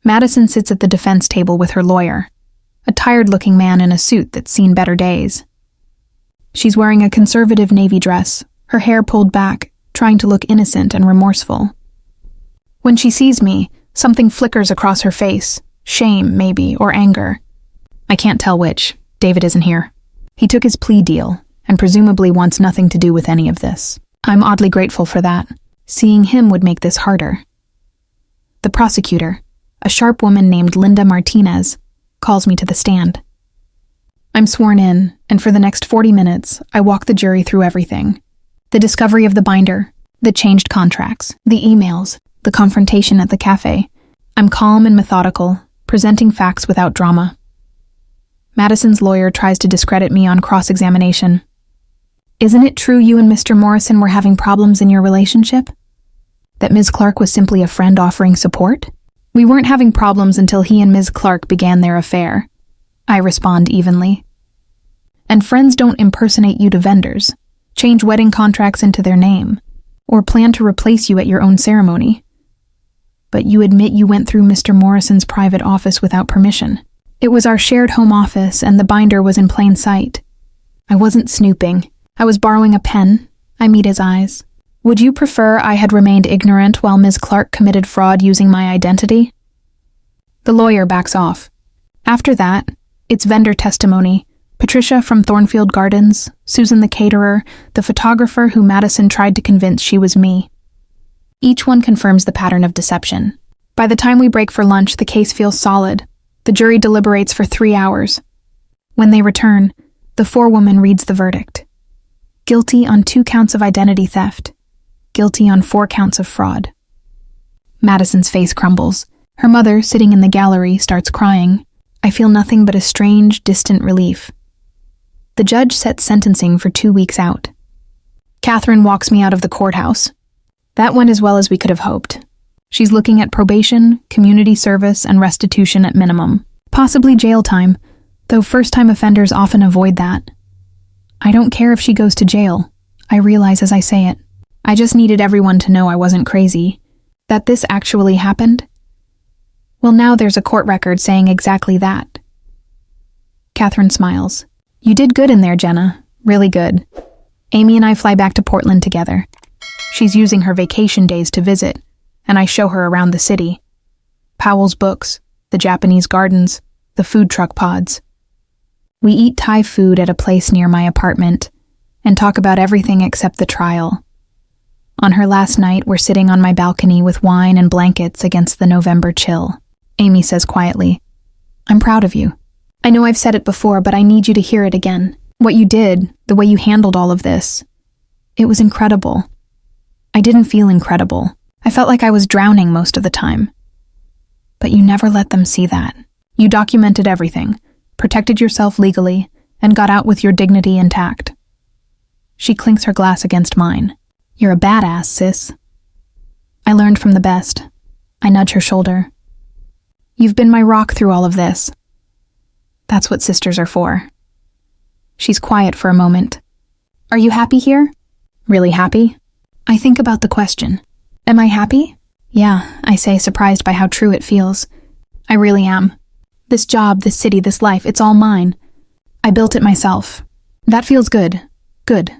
Speaker 1: Madison sits at the defense table with her lawyer, a tired-looking man in a suit that's seen better days. She's wearing a conservative navy dress, her hair pulled back, trying to look innocent and remorseful. When she sees me, something flickers across her face, shame, maybe, or anger. I can't tell which. David isn't here. He took his plea deal, and presumably wants nothing to do with any of this. I'm oddly grateful for that. Seeing him would make this harder. The prosecutor, a sharp woman named Linda Martinez, calls me to the stand. I'm sworn in, and for the next 40 minutes, I walk the jury through everything. The discovery of the binder, the changed contracts, the emails, the confrontation at the cafe. I'm calm and methodical, presenting facts without drama. Madison's lawyer tries to discredit me on cross-examination. "Isn't it true you and Mr. Morrison were having problems in your relationship? That Ms. Clark was simply a friend offering support?" "We weren't having problems until he and Ms. Clark began their affair," I respond evenly. "And friends don't impersonate you to vendors, change wedding contracts into their name, or plan to replace you at your own ceremony. But you admit you went through Mr. Morrison's private office without permission. It was our shared home office, and the binder was in plain sight. I wasn't snooping. I was borrowing a pen. I meet his eyes. Would you prefer I had remained ignorant while Ms. Clark committed fraud using my identity?" The lawyer backs off. After that, it's vendor testimony. Patricia from Thornfield Gardens, Susan the caterer, the photographer who Madison tried to convince she was me. Each one confirms the pattern of deception. By the time we break for lunch, the case feels solid. The jury deliberates for 3 hours. When they return, the forewoman reads the verdict. Guilty on 2 counts of identity theft. Guilty on 4 counts of fraud. Madison's face crumbles. Her mother, sitting in the gallery, starts crying. I feel nothing but a strange, distant relief. The judge sets sentencing for 2 weeks out. Catherine walks me out of the courthouse. That went as well as we could have hoped. She's looking at probation, community service, and restitution at minimum. Possibly jail time, though first-time offenders often avoid that. I don't care if she goes to jail. I realize as I say it. I just needed everyone to know I wasn't crazy. That this actually happened? Well, now there's a court record saying exactly that. Catherine smiles. You did good in there, Jenna. Really good. Amy and I fly back to Portland together. She's using her vacation days to visit, and I show her around the city. Powell's books, the Japanese gardens, the food truck pods. We eat Thai food at a place near my apartment and talk about everything except the trial. On her last night, we're sitting on my balcony with wine and blankets against the November chill. Amy says quietly, I'm proud of you. I know I've said it before, but I need you to hear it again. What you did, the way you handled all of this, it was incredible. I didn't feel incredible. I felt like I was drowning most of the time. But you never let them see that. You documented everything, protected yourself legally, and got out with your dignity intact. She clinks her glass against mine. You're a badass, sis. I learned from the best. I nudge her shoulder. You've been my rock through all of this. That's what sisters are for. She's quiet for a moment. Are you happy here? Really happy? I think about the question. Am I happy? Yeah, I say, surprised by how true it feels. I really am. This job, this city, this life, it's all mine. I built it myself. That feels good. Good.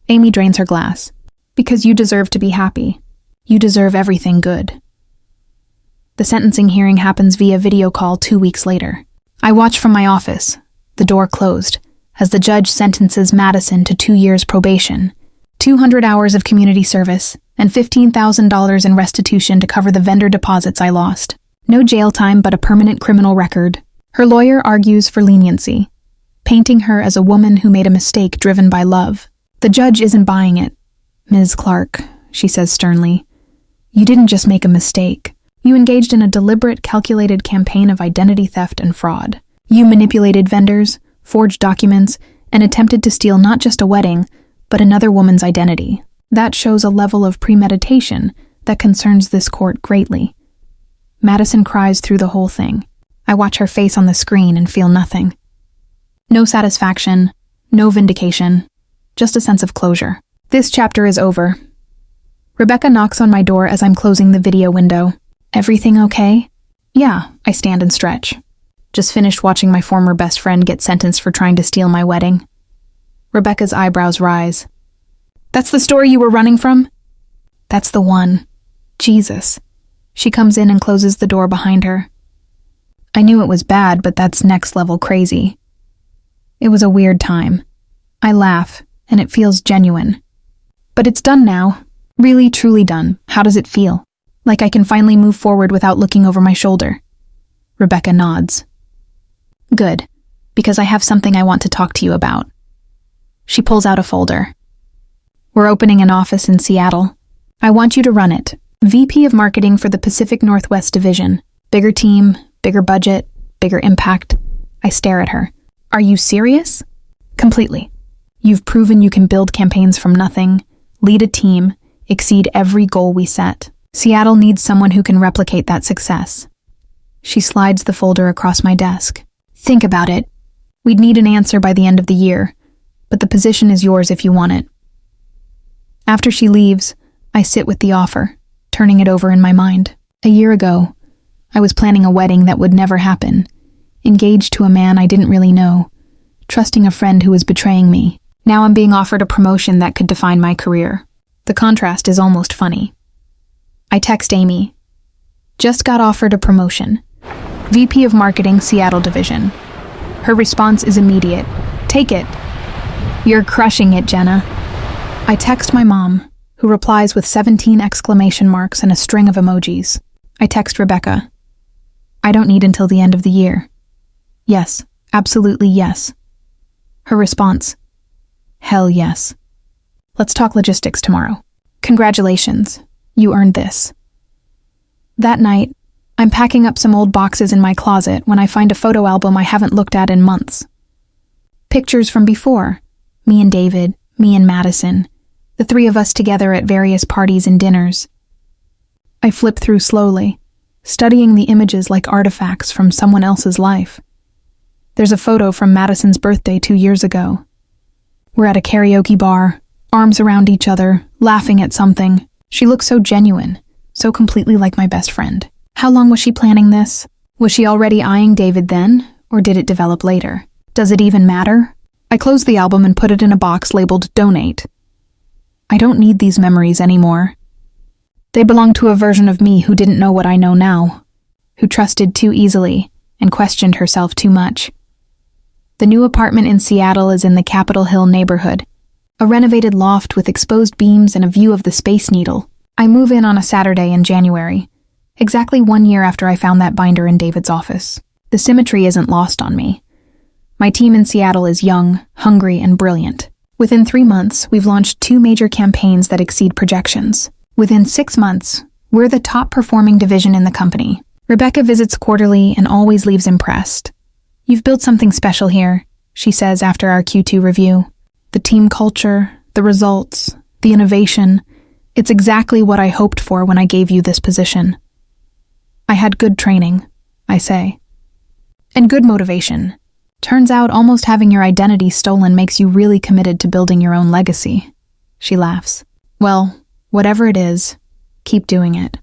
Speaker 1: Amy drains her glass. Because you deserve to be happy. You deserve everything good. The sentencing hearing happens via video call 2 weeks later. I watch from my office, the door closed, as the judge sentences Madison to 2 years probation, 200 hours of community service, and $15,000 in restitution to cover the vendor deposits I lost. No jail time, but a permanent criminal record. Her lawyer argues for leniency, painting her as a woman who made a mistake driven by love. The judge isn't buying it. Ms. Clark, she says sternly, you didn't just make a mistake. You engaged in a deliberate, calculated campaign of identity theft and fraud. You manipulated vendors, forged documents, and attempted to steal not just a wedding, but another woman's identity. That shows a level of premeditation that concerns this court greatly. Madison cries through the whole thing. I watch her face on the screen and feel nothing. No satisfaction, no vindication, just a sense of closure. This chapter is over. Rebecca knocks on my door as I'm closing the video window. Everything okay? Yeah, I stand and stretch. Just finished watching my former best friend get sentenced for trying to steal my wedding. Rebecca's eyebrows rise. That's the story you were running from? That's the one. Jesus. She comes in and closes the door behind her. I knew it was bad, but that's next level crazy. It was a weird time. I laugh, and it feels genuine. But it's done now. Really, truly done. How does it feel? Like I can finally move forward without looking over my shoulder. Rebecca nods. Good, because I have something I want to talk to you about. She pulls out a folder. We're opening an office in Seattle. I want you to run it. VP of Marketing for the Pacific Northwest Division. Bigger team, bigger budget, bigger impact. I stare at her. Are you serious? Completely. You've proven you can build campaigns from nothing, lead a team, exceed every goal we set. Seattle needs someone who can replicate that success. She slides the folder across my desk. Think about it. We'd need an answer by the end of the year, but the position is yours if you want it. After she leaves, I sit with the offer, turning it over in my mind. A year ago, I was planning a wedding that would never happen, engaged to a man I didn't really know, trusting a friend who was betraying me. Now I'm being offered a promotion that could define my career. The contrast is almost funny. I text Amy. Just got offered a promotion. VP of Marketing, Seattle Division. Her response is immediate. Take it. You're crushing it, Jenna. I text my mom, who replies with 17 exclamation marks and a string of emojis. I text Rebecca. I don't need until the end of the year. Yes, absolutely yes. Her response. Hell yes. Let's talk logistics tomorrow. Congratulations. You earned this. That night, I'm packing up some old boxes in my closet when I find a photo album I haven't looked at in months. Pictures from before. Me and David, me and Madison, the three of us together at various parties and dinners. I flip through slowly, studying the images like artifacts from someone else's life. There's a photo from Madison's birthday 2 years ago. We're at a karaoke bar, arms around each other, laughing at something. She looks so genuine, so completely like my best friend. How long was she planning this? Was she already eyeing David then, or did it develop later? Does it even matter? I close the album and put it in a box labeled Donate. I don't need these memories anymore. They belong to a version of me who didn't know what I know now, who trusted too easily and questioned herself too much. The new apartment in Seattle is in the Capitol Hill neighborhood, a renovated loft with exposed beams and a view of the Space Needle. I move in on a Saturday in January, exactly 1 year after I found that binder in David's office. The symmetry isn't lost on me. My team in Seattle is young, hungry, and brilliant. Within 3 months, we've launched 2 major campaigns that exceed projections. Within 6 months, we're the top-performing division in the company. Rebecca visits quarterly and always leaves impressed. You've built something special here, she says after our Q2 review. The team culture, the results, the innovation, it's exactly what I hoped for when I gave you this position. I had good training, I say. And good motivation. Turns out almost having your identity stolen makes you really committed to building your own legacy. She laughs. Well, whatever it is, keep doing it.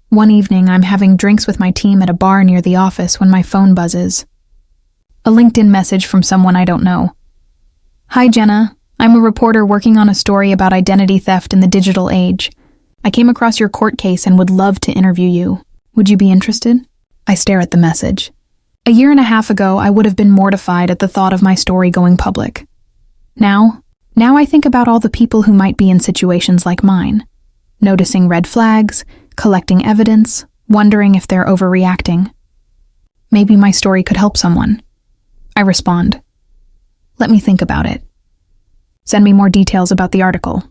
Speaker 1: One evening, I'm having drinks with my team at a bar near the office when my phone buzzes. A LinkedIn message from someone I don't know. Hi, Jenna. I'm a reporter working on a story about identity theft in the digital age. I came across your court case and would love to interview you. Would you be interested? I stare at the message. A year and a half ago, I would have been mortified at the thought of my story going public. Now, Now I think about all the people who might be in situations like mine, noticing red flags, collecting evidence, wondering if they're overreacting. Maybe my story could help someone. I respond, "Let me think about it. Send me more details about the article."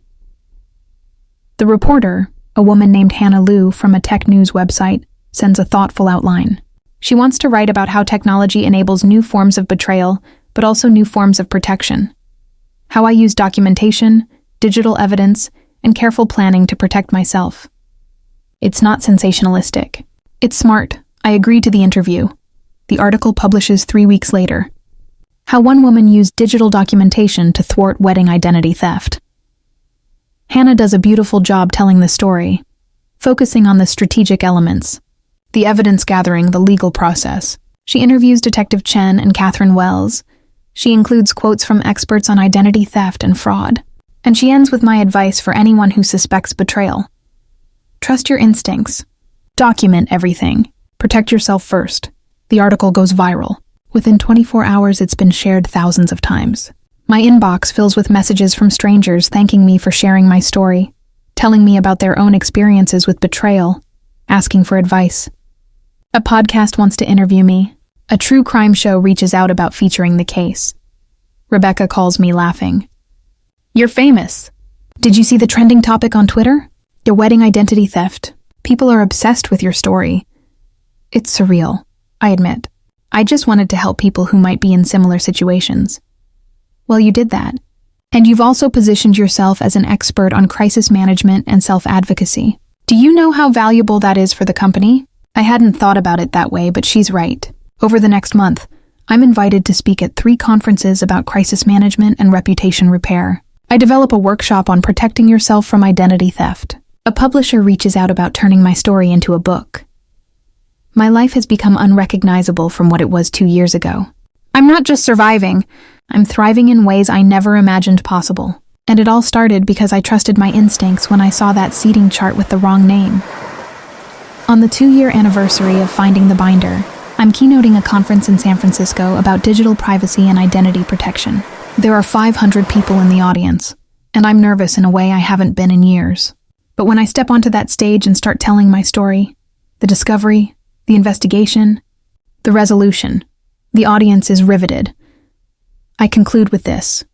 Speaker 1: The reporter, a woman named Hannah Liu from a tech news website, sends a thoughtful outline. She wants to write about how technology enables new forms of betrayal, but also new forms of protection. How I use documentation, digital evidence, and careful planning to protect myself. It's not sensationalistic. It's smart. I agree to the interview. The article publishes 3 weeks later. How one woman used digital documentation to thwart wedding identity theft. Hannah does a beautiful job telling the story, focusing on the strategic elements, the evidence gathering, the legal process. She interviews Detective Chen and Catherine Wells. She includes quotes from experts on identity theft and fraud. And she ends with my advice for anyone who suspects betrayal. Trust your instincts. Document everything. Protect yourself first. The article goes viral. Within 24 hours, it's been shared thousands of times. My inbox fills with messages from strangers thanking me for sharing my story, telling me about their own experiences with betrayal, asking for advice. A podcast wants to interview me. A true crime show reaches out about featuring the case. Rebecca calls me laughing. "You're famous. Did you see the trending topic on Twitter? Your wedding identity theft. People are obsessed with your story." It's surreal, I admit. I just wanted to help people who might be in similar situations. Well, you did that. And you've also positioned yourself as an expert on crisis management and self-advocacy. Do you know how valuable that is for the company? I hadn't thought about it that way, but she's right. Over the next month, I'm invited to speak at 3 conferences about crisis management and reputation repair. I develop a workshop on protecting yourself from identity theft. A publisher reaches out about turning my story into a book. My life has become unrecognizable from what it was 2 years ago. I'm not just surviving, I'm thriving in ways I never imagined possible. And it all started because I trusted my instincts when I saw that seating chart with the wrong name. On the 2-year anniversary of finding the binder, I'm keynoting a conference in San Francisco about digital privacy and identity protection. There are 500 people in the audience, and I'm nervous in a way I haven't been in years. But when I step onto that stage and start telling my story, the discovery, the investigation, the resolution, the audience is riveted. I conclude with this.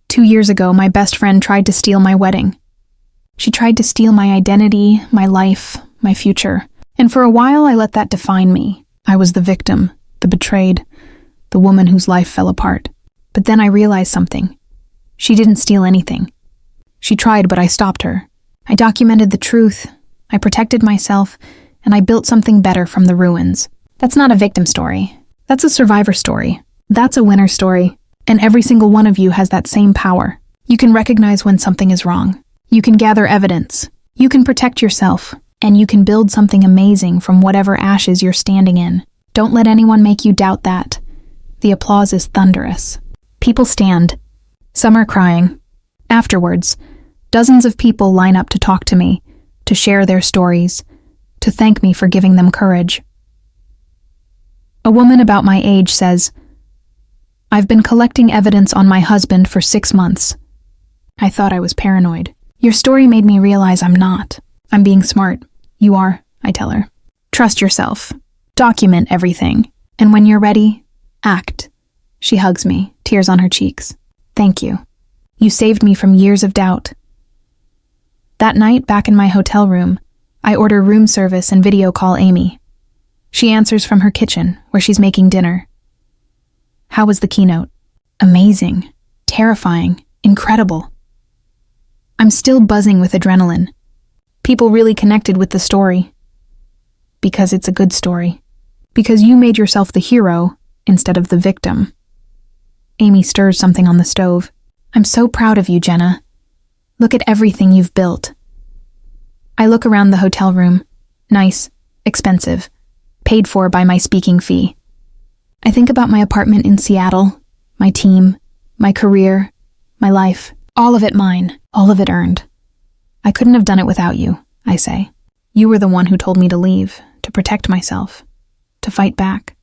Speaker 1: 2 years ago, my best friend tried to steal my wedding. She tried to steal my identity, my life, my future. And for a while, I let that define me. I was the victim, the betrayed, the woman whose life fell apart. But then I realized something. She didn't steal anything. She tried, but I stopped her. I documented the truth, I protected myself, and I built something better from the ruins. That's not a victim story. That's a survivor story. That's a winner story. And every single one of you has that same power. You can recognize when something is wrong. You can gather evidence. You can protect yourself. And you can build something amazing from whatever ashes you're standing in. Don't let anyone make you doubt that. The applause is thunderous. People stand. Some are crying. Afterwards, dozens of people line up to talk to me, to share their stories, to thank me for giving them courage. A woman about my age says, "I've been collecting evidence on my husband for 6 months. I thought I was paranoid. Your story made me realize I'm not. I'm being smart." "You are," I tell her. "Trust yourself. Document everything. And when you're ready, act." She hugs me, tears on her cheeks. "Thank you. You saved me from years of doubt." That night, back in my hotel room, I order room service and video call Amy. She answers from her kitchen, where she's making dinner. "How was the keynote?" "Amazing. Terrifying. Incredible." I'm still buzzing with adrenaline. People really connected with the story. Because it's a good story. Because you made yourself the hero instead of the victim. Amy stirs something on the stove. "I'm so proud of you, Jenna. Look at everything you've built." I look around the hotel room. Nice, expensive, paid for by my speaking fee. I think about my apartment in Seattle, my team, my career, my life. All of it mine, all of it earned. "I couldn't have done it without you," I say. "You were the one who told me to leave, to protect myself, to fight back.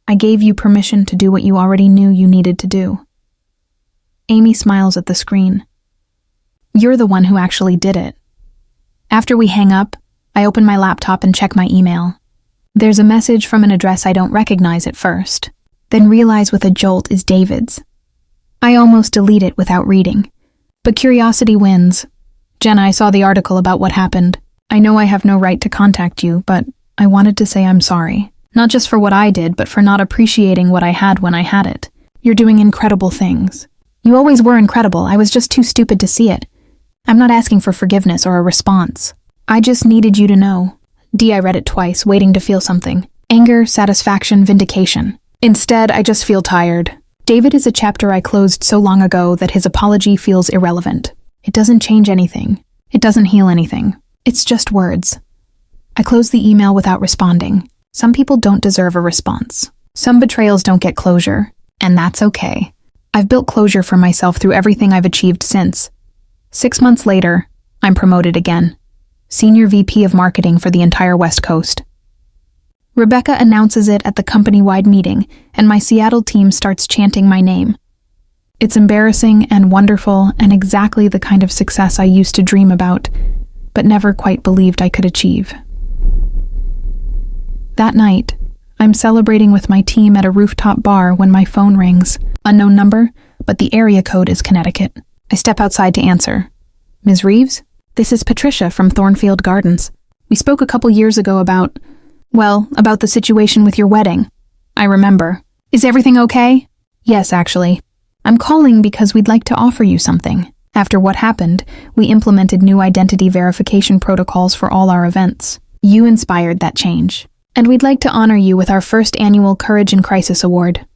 Speaker 1: I gave you permission to do what you already knew you needed to do." Amy smiles at the screen. You're the one who actually did it. After we hang up, I open my laptop and check my email. There's a message from an address I don't recognize at first, then realize with a jolt is David's. I almost delete it without reading, but curiosity wins. Jenna, I saw the article about what happened. I know I have no right to contact you, but I wanted to say I'm sorry. Not just for what I did, but for not appreciating what I had when I had it. You're doing incredible things. You always were incredible. I was just too stupid to see it. I'm not asking for forgiveness or a response. I just needed you to know. I read it twice, waiting to feel something. Anger, satisfaction, vindication. Instead, I just feel tired. David is a chapter I closed so long ago that his apology feels irrelevant. It doesn't change anything. It doesn't heal anything. It's just words. I close the email without responding. Some people don't deserve a response. Some betrayals don't get closure, and that's okay. I've built closure for myself through everything I've achieved since. 6 months later, I'm promoted again. Senior VP of Marketing for the entire West Coast. Rebecca announces it at the company-wide meeting, and my Seattle team starts chanting my name. It's embarrassing and wonderful and exactly the kind of success I used to dream about, but never quite believed I could achieve. That night, I'm celebrating with my team at a rooftop bar when my phone rings. Unknown number, but the area code is Connecticut. I step outside to answer. Ms. Reeves? This is Patricia from Thornfield Gardens. We spoke a couple years ago about the situation with your wedding. I remember. Is everything okay? Yes, actually. I'm calling because we'd like to offer you something. After what happened, we implemented new identity verification protocols for all our events. You inspired that change. And we'd like to honor you with our first annual Courage in Crisis Award.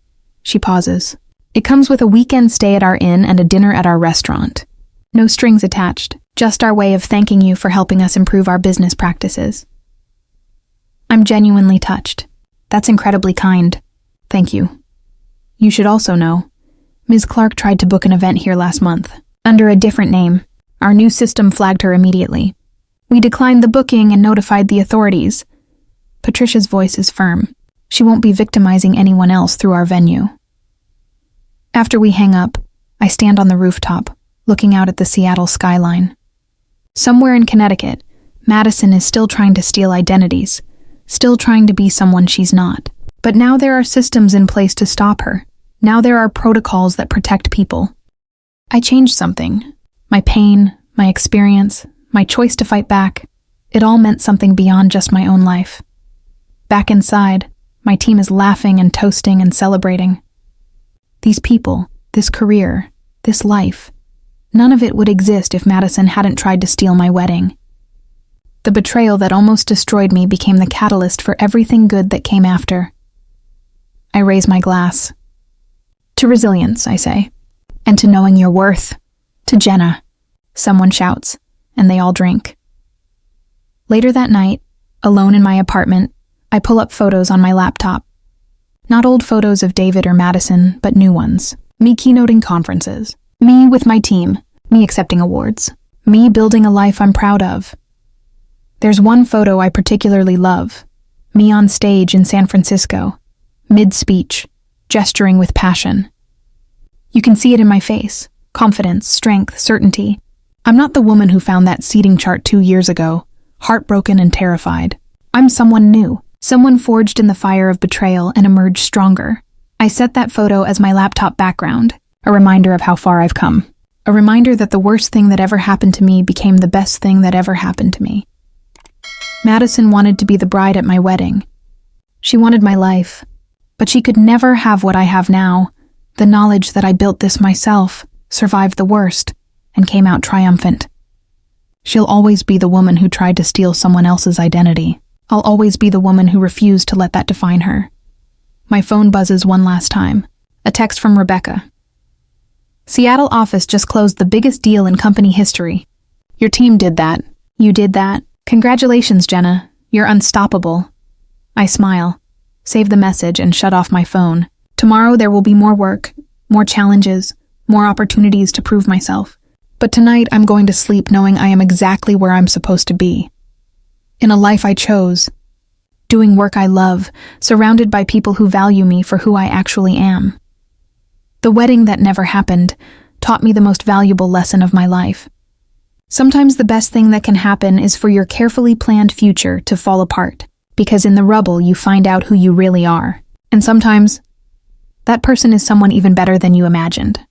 Speaker 1: She pauses. It comes with a weekend stay at our inn and a dinner at our restaurant. No strings attached, just our way of thanking you for helping us improve our business practices. I'm genuinely touched. That's incredibly kind. Thank you. You should also know, Ms. Clark tried to book an event here last month, under a different name. Our new system flagged her immediately. We declined the booking and notified the authorities. Patricia's voice is firm. She won't be victimizing anyone else through our venue. After we hang up, I stand on the rooftop, looking out at the Seattle skyline. Somewhere in Connecticut, Madison is still trying to steal identities, still trying to be someone she's not. But now there are systems in place to stop her. Now there are protocols that protect people. I changed something. My pain, my experience, my choice to fight back, it all meant something beyond just my own life. Back inside, my team is laughing and toasting and celebrating. These people, this career, this life, none of it would exist if Madison hadn't tried to steal my wedding. The betrayal that almost destroyed me became the catalyst for everything good that came after. I raise my glass. To resilience, I say, and to knowing your worth. To Jenna. Someone shouts, and they all drink. Later that night, alone in my apartment, I pull up photos on my laptop. Not old photos of David or Madison, but new ones. Me keynoting conferences. Me with my team. Me accepting awards. Me building a life I'm proud of. There's one photo I particularly love. Me on stage in San Francisco. Mid-speech. Gesturing with passion. You can see it in my face. Confidence, strength, certainty. I'm not the woman who found that seating chart 2 years ago, heartbroken and terrified. I'm someone new. Someone forged in the fire of betrayal and emerged stronger. I set that photo as my laptop background, a reminder of how far I've come. A reminder that the worst thing that ever happened to me became the best thing that ever happened to me. Madison wanted to be the bride at my wedding. She wanted my life, but she could never have what I have now, the knowledge that I built this myself, survived the worst, and came out triumphant. She'll always be the woman who tried to steal someone else's identity. I'll always be the woman who refused to let that define her. My phone buzzes one last time. A text from Rebecca. Seattle office just closed the biggest deal in company history. Your team did that. You did that. Congratulations, Jenna. You're unstoppable. I smile, save the message, and shut off my phone. Tomorrow there will be more work, more challenges, more opportunities to prove myself. But tonight I'm going to sleep knowing I am exactly where I'm supposed to be. In a life I chose, doing work I love, surrounded by people who value me for who I actually am. The wedding that never happened, taught me the most valuable lesson of my life. Sometimes the best thing that can happen is for your carefully planned future to fall apart, because in the rubble you find out who you really are. And sometimes, that person is someone even better than you imagined.